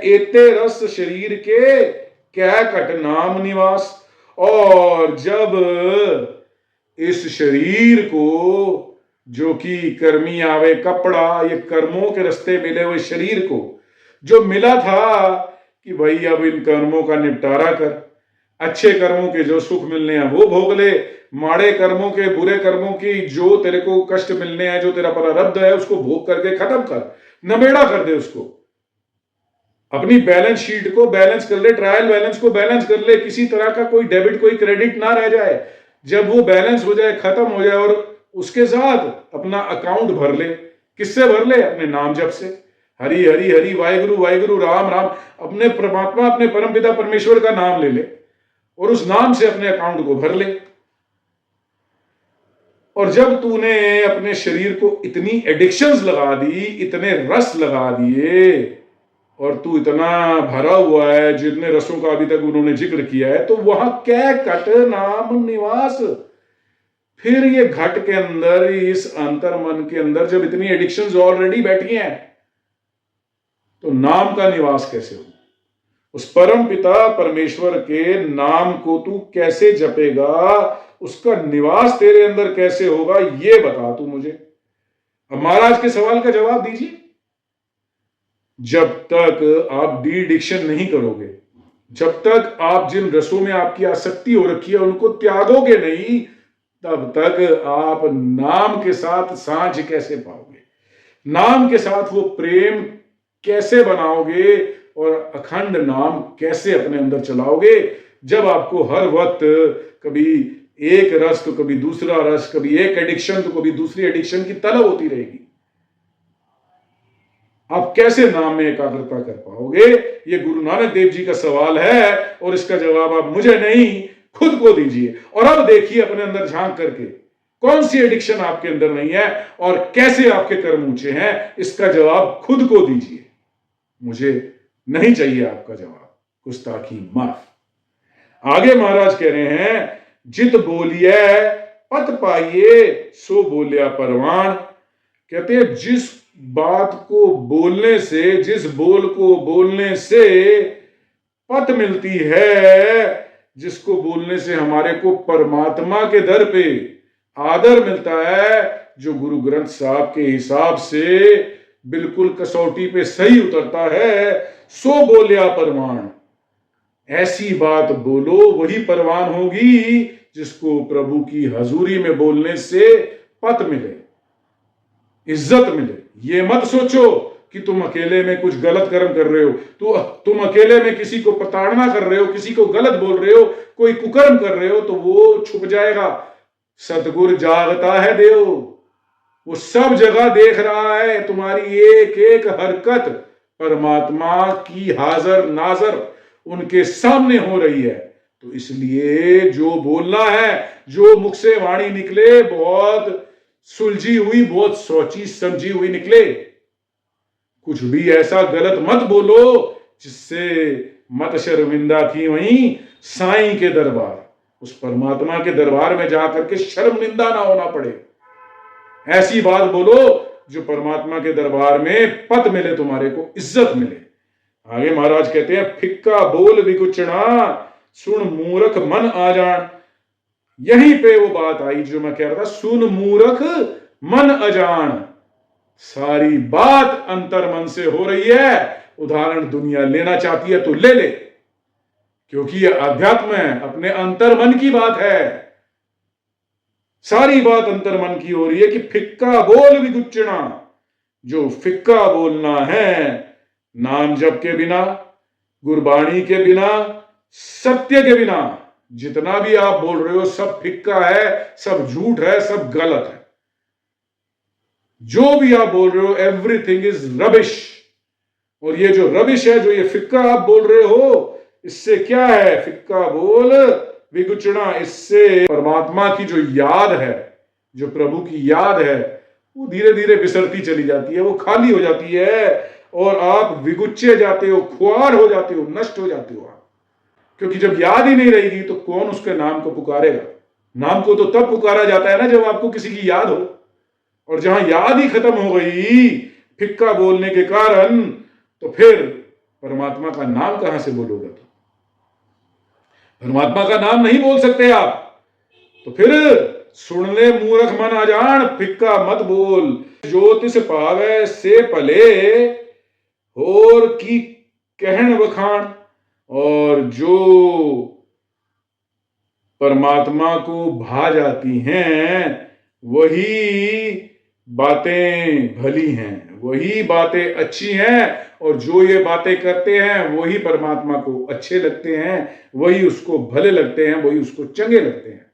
एते रस शरीर के क्या कट नाम निवास। और जब इस शरीर को, जो कि कर्मी आवे कपड़ा, ये कर्मों के रास्ते मिले हुए शरीर को जो मिला था कि भाई अब इन कर्मों का निपटारा कर, अच्छे कर्मों के जो सुख मिलने हैं वो भोग ले, माड़े कर्मों के, बुरे कर्मों की जो तेरे को कष्ट मिलने हैं, जो तेरा प्रारब्ध है, उसको भोग करके खत्म कर, नबेड़ा कर दे उसको। अपनी बैलेंस शीट को बैलेंस कर ले, ट्रायल बैलेंस को बैलेंस कर ले, किसी तरह का कोई डेबिट कोई क्रेडिट ना रह जाए। जब वो बैलेंस हो जाए, खत्म हो जाए, और उसके साथ अपना अकाउंट भर ले। किससे भर ले? अपने नाम जप से। हरि हरि हरि, वाहिगुरु वाहिगुरु, राम राम। अपने परमात्मा, अपने परमपिता परमेश्वर का नाम ले ले और उस नाम से अपने अकाउंट को भर ले। और जब तूने अपने शरीर को इतनी एडिक्शंस लगा दी, इतने रस लगा दिए, और तू इतना भरा हुआ है जितने रसों का अभी तक उन्होंने जिक्र किया है, तो वहां क्या कट नाम निवास। फिर ये घट के अंदर, इस अंतर मन के अंदर जब इतनी एडिक्शंस ऑलरेडी बैठी हैं, तो नाम का निवास कैसे हो? उस परम पिता परमेश्वर के नाम को तू कैसे जपेगा? उसका निवास तेरे अंदर कैसे होगा? ये बता तू मुझे। अब महाराज के सवाल का जवाब दीजिए। जब तक आप डी एडिक्शन नहीं करोगे, जब तक आप जिन रसों में आपकी आसक्ति हो रखी है उनको त्यागोगे नहीं, तब तक आप नाम के साथ साझ कैसे पाओगे? नाम के साथ वो प्रेम कैसे बनाओगे और अखंड नाम कैसे अपने अंदर चलाओगे? जब आपको हर वक्त कभी एक रस तो कभी दूसरा रस, कभी एक एडिक्शन तो कभी दूसरी एडिक्शन की तलब होती रहेगी, आप कैसे नाम में एकाग्रता कर पाओगे? ये गुरु नानक देव जी का सवाल है और इसका जवाब आप मुझे नहीं, खुद को दीजिए। और अब देखिए अपने अंदर झांक करके कौन सी एडिक्शन आपके अंदर नहीं है और कैसे आपके कर्म ऊंचे हैं, इसका जवाब खुद को दीजिए। मुझे नहीं चाहिए आपका जवाब, गुस्ताखी माफ। आगे महाराज कह रहे हैं, जित बोलिए पत पाइए सो बोलिया परवान। कहते हैं जिस बात को बोलने से, जिस बोल को बोलने से पत मिलती है, जिसको बोलने से हमारे को परमात्मा के दर पे आदर मिलता है, जो गुरु ग्रंथ साहब के हिसाब से बिल्कुल कसौटी पे सही उतरता है, सो बोलिया परवान। ऐसी बात बोलो, वही परवान होगी जिसको प्रभु की हजूरी में बोलने से पत मिले, इज्जत मिले। ये मत सोचो कि तुम अकेले में कुछ गलत कर्म कर रहे हो, तुम अकेले में किसी को प्रताड़ना कर रहे हो, किसी को गलत बोल रहे हो, कोई कुकर्म कर रहे हो, तो वो छुप जाएगा। सतगुरु जागता है देव, वो सब जगह देख रहा है, तुम्हारी एक एक हरकत परमात्मा की हाजिर नाजर उनके सामने हो रही है। तो इसलिए जो बोलना है, जो मुख से वाणी निकले, बहुत सुलझी हुई, बहुत सोची समझी हुई निकले। कुछ भी ऐसा गलत मत बोलो जिससे मत शर्मिंदा की वहीं साईं के दरबार, उस परमात्मा के दरबार में जाकर के शर्मिंदा ना होना पड़े। ऐसी बात बोलो जो परमात्मा के दरबार में पत मिले, तुम्हारे को इज्जत मिले। आगे महाराज कहते हैं, फिक्का बोल विकुचना सुन मूर्ख मन आ जान। यहीं पे वो बात आई जो मैं कह रहा था, सुन मूर्ख मन अजान। सारी बात अंतर मन से हो रही है। उदाहरण दुनिया लेना चाहती है तो ले ले, क्योंकि ये अध्यात्म है, अपने अंतर मन की बात है। सारी बात अंतर मन की हो रही है कि फिक्का बोल विकुचना, जो फिक्का बोलना है, नाम जप के बिना, गुरबाणी के बिना, सत्य के बिना, जितना भी आप बोल रहे हो सब फिक्का है, सब झूठ है, सब गलत है। जो भी आप बोल रहे हो एवरीथिंग इज रबिश। और ये जो रबिश है, जो ये फिक्का आप बोल रहे हो, इससे क्या है? फिक्का बोल विकुचना, इससे परमात्मा की जो याद है, जो प्रभु की याद है, वो धीरे धीरे बिसरती चली जाती है, वो खाली हो जाती है और आप विगुच्चे जाते हो, खुआर हो जाते हो, नष्ट हो जाते हो आप। क्योंकि जब याद ही नहीं रहेगी तो कौन उसके नाम को पुकारेगा? नाम को तो तब पुकारा जाता है ना जब आपको किसी की याद हो, और जहां याद ही खत्म हो गई फिक्का बोलने के कारण, तो फिर परमात्मा का नाम कहां से बोलोगे? तो परमात्मा का नाम नहीं बोल सकते आप, तो फिर सुन ले मूर्ख मन अजान, फिक्का मत बोल। ज्योतिष पावे से पले और की कहन बखान। और जो परमात्मा को भा जाती हैं वही बातें भली हैं, वही बातें अच्छी हैं, और जो ये बातें करते हैं वही परमात्मा को अच्छे लगते हैं, वही उसको भले लगते हैं, वही उसको चंगे लगते हैं।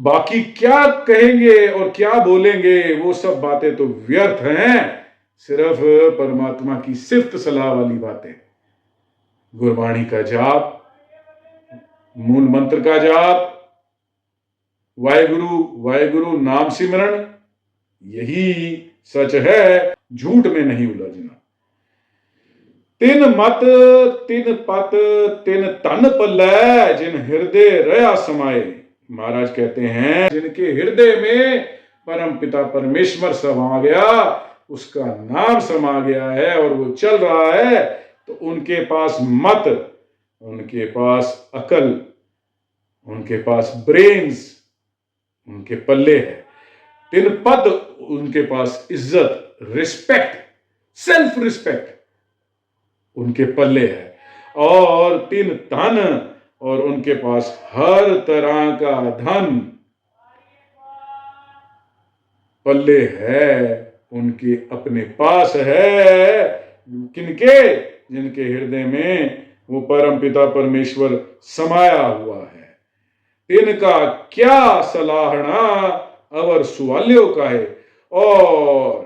बाकी क्या कहेंगे और क्या बोलेंगे वो सब बातें तो व्यर्थ हैं। सिर्फ परमात्मा की सिफ्त सलाह वाली बातें, गुरबाणी का जाप, मूल मंत्र का जाप, वाहेगुरु वाहेगुरु नाम सिमरण, यही सच है, झूठ में नहीं उलझना। तिन मत तिन पत तिन तन पल्लै, जिन हृदय रया समाये। महाराज कहते हैं जिनके हृदय में परम पिता परमेश्वर समा गया, उसका नाम समा गया है और वो चल रहा है, तो उनके पास मत, उनके पास अकल, उनके पास ब्रेन्स, उनके पल्ले है। तिन पद, उनके पास इज्जत, रिस्पेक्ट, सेल्फ रिस्पेक्ट उनके पल्ले है। और तिन धन, और उनके पास हर तरह का धन पल्ले है, उनके अपने पास है। किनके? जिनके हृदय में वो परम पिता परमेश्वर समाया हुआ है। तिनका क्या सलाहना अवर सुवाल्यों का है। और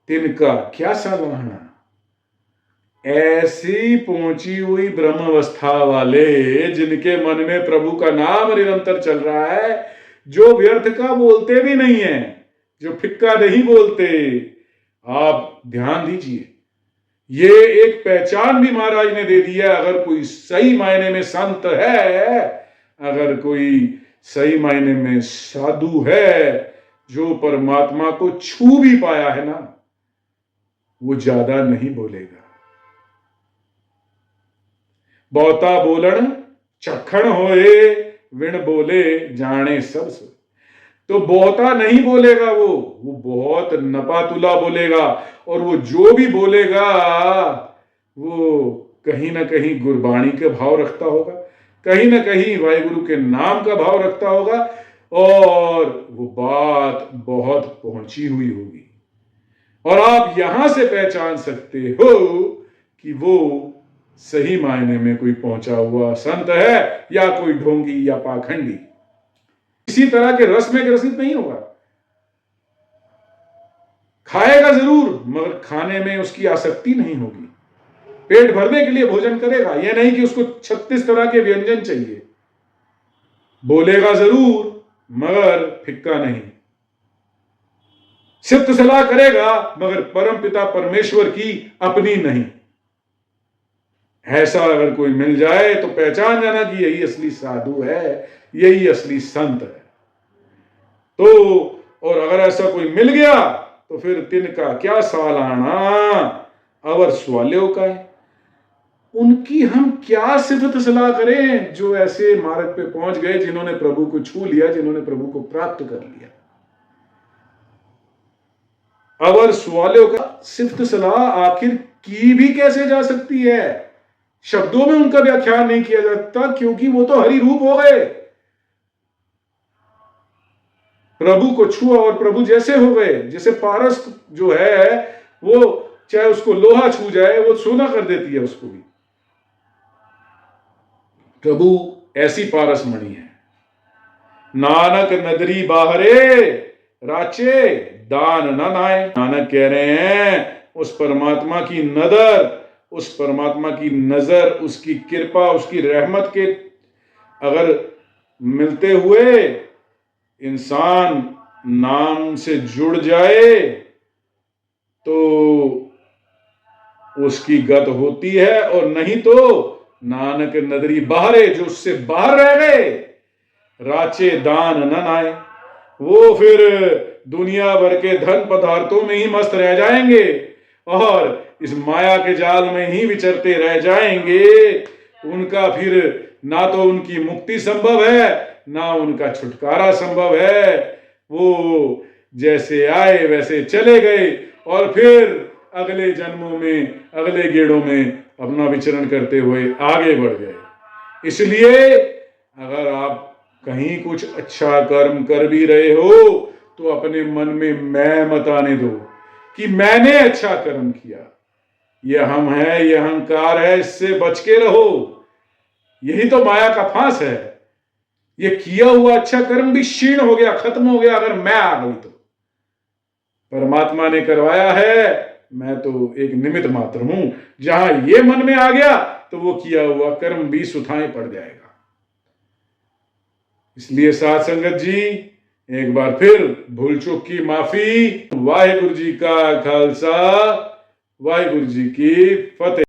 तिनका क्या सलाहना, ऐसी पहुंची हुई ब्रह्म अवस्था वाले जिनके मन में प्रभु का नाम निरंतर चल रहा है, जो व्यर्थ का बोलते भी नहीं है, जो फिक्का नहीं बोलते। आप ध्यान दीजिए, ये एक पहचान भी महाराज ने दे दी है। अगर कोई सही मायने में संत है, अगर कोई सही मायने में साधु है, जो परमात्मा को छू भी पाया है ना, वो ज्यादा नहीं बोलेगा। बहुता बोलन चखण होए, विण बोले जाने सब सो। तो बहुता नहीं बोलेगा, वो बहुत नपातुला बोलेगा। और वो जो भी बोलेगा वो कहीं ना कहीं गुरबाणी के भाव रखता होगा, कहीं ना कहीं वाहेगुरु के नाम का भाव रखता होगा, और वो बात बहुत पहुंची हुई होगी। और आप यहां से पहचान सकते हो कि वो सही मायने में कोई पहुंचा हुआ संत है या कोई ढोंगी या पाखंडी। इसी तरह के रस में ग्रसित नहीं होगा, खाएगा जरूर मगर खाने में उसकी आसक्ति नहीं होगी। पेट भरने के लिए भोजन करेगा, यह नहीं कि उसको 36 तरह के व्यंजन चाहिए। बोलेगा जरूर मगर फिक्का नहीं, सिफ्त सलाह करेगा मगर परम पिता परमेश्वर की अपनी नहीं। ऐसा अगर कोई मिल जाए तो पहचान जाना कि यही असली साधु है, यही असली संत है। तो और अगर ऐसा कोई मिल गया तो फिर तिनका क्या सालाना अवर स्वाल्यों का है। उनकी हम क्या सिफत सलाह करें, जो ऐसे मार्ग पे पहुंच गए, जिन्होंने प्रभु को छू लिया, जिन्होंने प्रभु को प्राप्त कर लिया। अवर स्वाल्यों का सिफत सलाह आखिर की भी कैसे जा सकती है? शब्दों में उनका व्याख्यान नहीं किया जाता, क्योंकि वो तो हरि रूप हो गए, प्रभु को छुआ और प्रभु जैसे हो गए। जैसे पारस जो है वो चाहे उसको लोहा छू जाए वो सोना कर देती है उसको भी। प्रभु ऐसी पारस मणि है। नानक नदरी बाहरे राचे दान न नाए। नानक कह रहे हैं उस परमात्मा की नदर, उस परमात्मा की नजर, उसकी कृपा, उसकी रहमत के अगर मिलते हुए इंसान नाम से जुड़ जाए तो उसकी गत होती है, और नहीं तो नानक नदरी बाहरे, जो उससे बाहर रह गए, राचे दान न नाए, वो फिर दुनिया भर के धन पदार्थों में ही मस्त रह जाएंगे और इस माया के जाल में ही विचरते रह जाएंगे। उनका फिर ना तो उनकी मुक्ति संभव है, ना उनका छुटकारा संभव है। वो जैसे आए वैसे चले गए और फिर अगले जन्मों में, अगले गेड़ों में अपना विचरण करते हुए आगे बढ़ गए। इसलिए अगर आप कहीं कुछ अच्छा कर्म कर भी रहे हो तो अपने मन में मैं मत आने दो कि मैंने अच्छा कर्म किया। ये हम है, ये अहंकार है, इससे बच के रहो। यही तो माया का फांस है। ये किया हुआ अच्छा कर्म भी क्षीण हो गया, खत्म हो गया अगर मैं आ गई तो। परमात्मा ने करवाया है, मैं तो एक निमित्त मात्र हूं। जहां ये मन में आ गया तो वो किया हुआ कर्म भी सुथाएं पड़ जाएगा। इसलिए साध संगत जी, एक बार फिर भूल चूक की माफी। वाहिगुरु जी का खालसा, वाहिगुरु जी की फतेह।